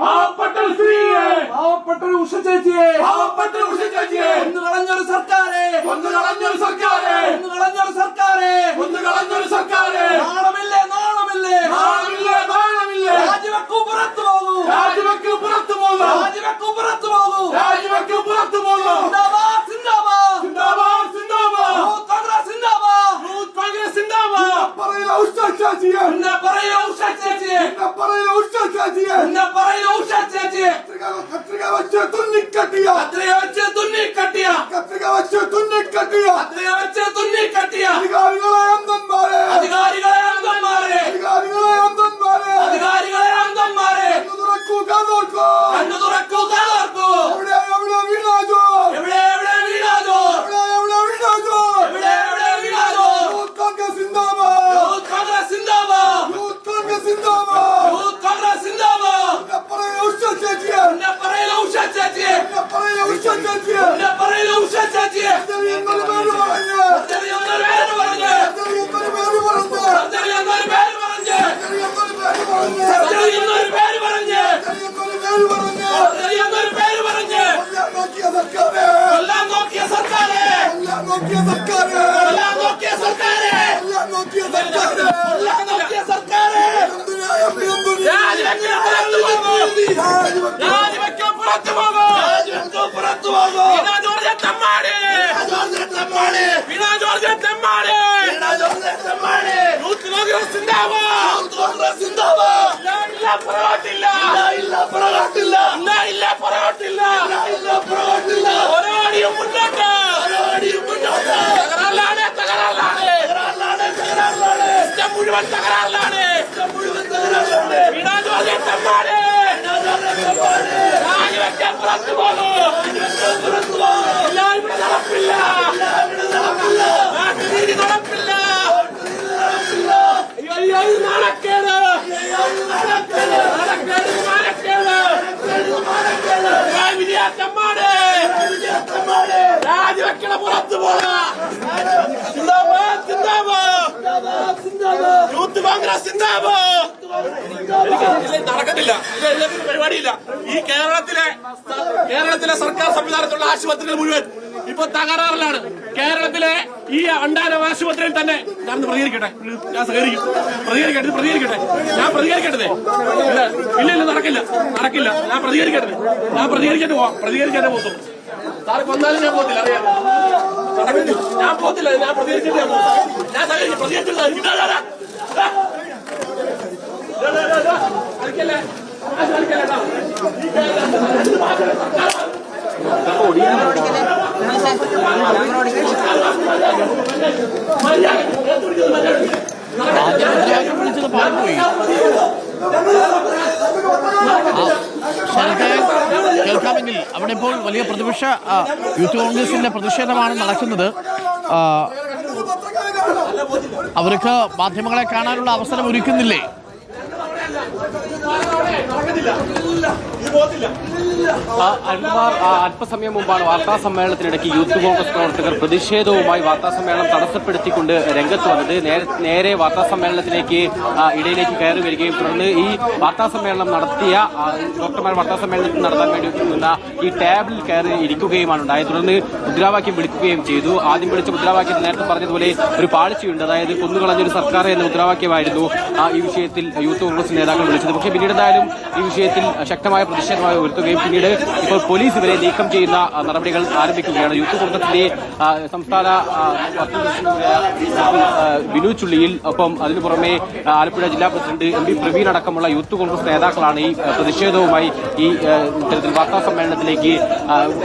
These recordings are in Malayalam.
പാവപ്പെട്ടൊരു ഉഷ ചേച്ചിയെ ഒന്ന് കളഞ്ഞൊരു സർക്കാരെ നാണമില്ലേ രാജിവെക്കൂ പുറത്തു പോകൂ രാജിവെക്കണ പുറത്തു യൂത്ത് കോൺഗ്രസ് നടക്കത്തില്ല. പരിപാടിയില്ല. ഈ കേരളത്തിലെ സർക്കാർ സംവിധാനത്തിലുള്ള ആശുപത്രികൾ മുഴുവൻ ഇപ്പൊ തകരാറിലാണ്. കേരളത്തിലെ ഈ അണ്ടാനം ആശുപത്രിയിൽ തന്നെ ഞാൻ പ്രതികരിക്കട്ടെ. ഞാൻ പ്രതികരിക്കട്ടെ. ഞാൻ പ്രതികരിക്കട്ടെ. ഇല്ല നടക്കില്ല. ഞാൻ പ്രതികരിക്കാൻ പോകും. സാറ് കൊന്നാലും ഞാൻ പോകത്തില്ല. അറിയാം, ഞാൻ പോകത്തില്ല. ഞാൻ പ്രതികരിച്ചിട്ട് കേൾക്കാമെങ്കിൽ അവിടെ ഇപ്പോൾ വലിയ പ്രതിപക്ഷ യൂത്ത് കോൺഗ്രസിന്റെ പ്രതിഷേധമാണ് നടക്കുന്നത്. അവർക്ക് മാധ്യമങ്ങളെ കാണാനുള്ള അവസരം ഒരുക്കുന്നില്ലേ? അരുൺകുമാർ, അല്പസമയം മുമ്പാണ് വാർത്താ സമ്മേളനത്തിനിടയ്ക്ക് യൂത്ത് കോൺഗ്രസ് പ്രവർത്തകർ പ്രതിഷേധവുമായി വാർത്താ സമ്മേളനം തടസ്സപ്പെടുത്തിക്കൊണ്ട് രംഗത്ത് വന്നത്. നേരെ വാർത്താ സമ്മേളനത്തിലേക്ക് ഇടയിലേക്ക് കയറി വരികയും തുടർന്ന് ഈ വാർത്താ സമ്മേളനം നടത്തിയ ഡോക്ടർമാർ വാർത്താ സമ്മേളനത്തിൽ നടത്താൻ വേണ്ടി നിന്ന ഈ ടേബിളിൽ കയറി ഇരിക്കുകയുമാണ് ഉണ്ടായത്. തുടർന്ന് മുദ്രാവാക്യം വിളിക്കുകയും ചെയ്തു. ആദ്യം വിളിച്ച മുദ്രാവാക്യം നേരത്തെ പറഞ്ഞതുപോലെ ഒരു പാളിച്ചയുണ്ട്. അതായത് കൊന്നുകളഞ്ഞൊരു സർക്കാർ എന്ന മുദ്രാവാക്യമായിരുന്നു ഈ വിഷയത്തിൽ യൂത്ത് കോൺഗ്രസ് നേതാക്കൾ വിളിച്ചത്. പക്ഷേ പിന്നീട് എന്തായാലും ഈ വിഷയത്തിൽ ശക്തമായ പ്രതിഷേധമായി ഉയർത്തുകയും പിന്നീട് ഇപ്പോൾ പോലീസ് ഇവരെ നീക്കം ചെയ്യുന്ന നടപടികൾ ആരംഭിക്കുകയാണ്. യൂത്ത് കോൺഗ്രസിന്റെ സംസ്ഥാന ബിനു ചുള്ളിയിൽ, ഒപ്പം അതിനു പുറമെ ആലപ്പുഴ ജില്ലാ പ്രസിഡന്റ് MP പ്രവീൺ അടക്കമുള്ള യൂത്ത് കോൺഗ്രസ് നേതാക്കളാണ് ഈ പ്രതിഷേധവുമായി ഈ ഇത്തരത്തിൽ വാർത്താ സമ്മേളനത്തിലേക്ക്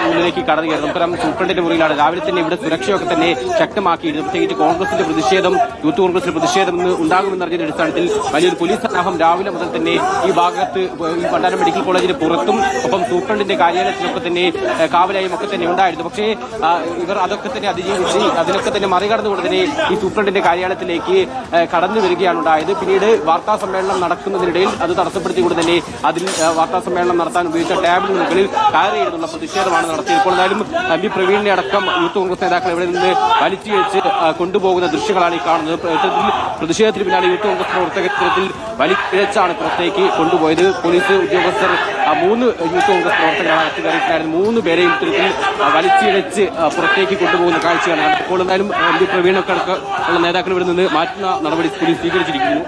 മുന്നിലേക്ക് കടന്നു കയറുന്നത്. നമുക്കറിയാം, സൂപ്രണ്ടിന്റെ മുറിയിലാണ്. രാവിലെ തന്നെ ഇവിടെ സുരക്ഷയൊക്കെ തന്നെ ശക്തമാക്കിയിരുന്നു. പ്രത്യേകിച്ച് കോൺഗ്രസിന്റെ പ്രതിഷേധം, യൂത്ത് കോൺഗ്രസിന്റെ പ്രതിഷേധം ഉണ്ടാകുമെന്നറിഞ്ഞതിന്റെ അടിസ്ഥാനത്തിൽ വലിയൊരു പോലീസ് സന്നാഹം രാവിലെ മുതൽ തന്നെ ഈ ഭാഗത്ത് ഈ പണ്ടാരം മെഡിക്കൽ കോളേജിന് പുറത്തും ഒപ്പം സൂപ്രണ്ടിന്റെ കാര്യാലയത്തിലൊക്കെ തന്നെ കാവലായും ഒക്കെ തന്നെ ഉണ്ടായിരുന്നു. പക്ഷേ ഇവർ അതൊക്കെ തന്നെ അതിജീവിച്ച് അതിനൊക്കെ തന്നെ മറികടന്നുകൊണ്ട് തന്നെ ഈ സൂപ്രണ്ടിന്റെ കാര്യാലയത്തിലേക്ക് കടന്നു വരികയാണ് ഉണ്ടായത്. പിന്നീട് വാർത്താ സമ്മേളനം നടക്കുന്നതിനിടയിൽ അത് തടസ്സപ്പെടുത്തിക്കൊണ്ട് തന്നെ അതിൽ വാർത്താ സമ്മേളനം നടത്താൻ ഉപയോഗിച്ച ടേബിളിന് മുകളിൽ കയറിയിരുന്നുള്ള പ്രതിഷേധമാണ് നടത്തിയത്. ഇപ്പോൾ എന്തായാലും എം.പി. പ്രവീണിനെ അടക്കം യൂത്ത് കോൺഗ്രസ് നേതാക്കൾ ഇവിടെ നിന്ന് വലിച്ചിഴച്ച് കൊണ്ടുപോകുന്ന ദൃശ്യങ്ങളാണ് ഈ കാണുന്നത്. പ്രതിഷേധത്തിന് പിന്നാലെ യൂത്ത് കോൺഗ്രസ് പ്രവർത്തകർ ഇത്തരത്തിൽ വലിച്ചിഴച്ചാണ് പുറത്തേക്ക് കൊണ്ടുപോയത്. പോലീസ് ഉദ്യോഗസ്ഥർ 3 യൂത്ത് കോൺഗ്രസ് പ്രവർത്തകരാണ് എത്തിക്കറിയിട്ടായിരുന്നു. 3 പേരെയും ഇത്തരത്തിൽ വലിച്ചിഴച്ച് പുറത്തേക്ക് കൊണ്ടുപോകുന്ന കാഴ്ചയാണ്. ഇപ്പോൾ എന്തായാലും എം.പി. പ്രവീണൊക്കെ അടക്കമുള്ള നേതാക്കൾ ഇവിടെ നിന്ന് മാറ്റുന്ന നടപടി പോലീസ് സ്വീകരിച്ചിരിക്കുന്നു.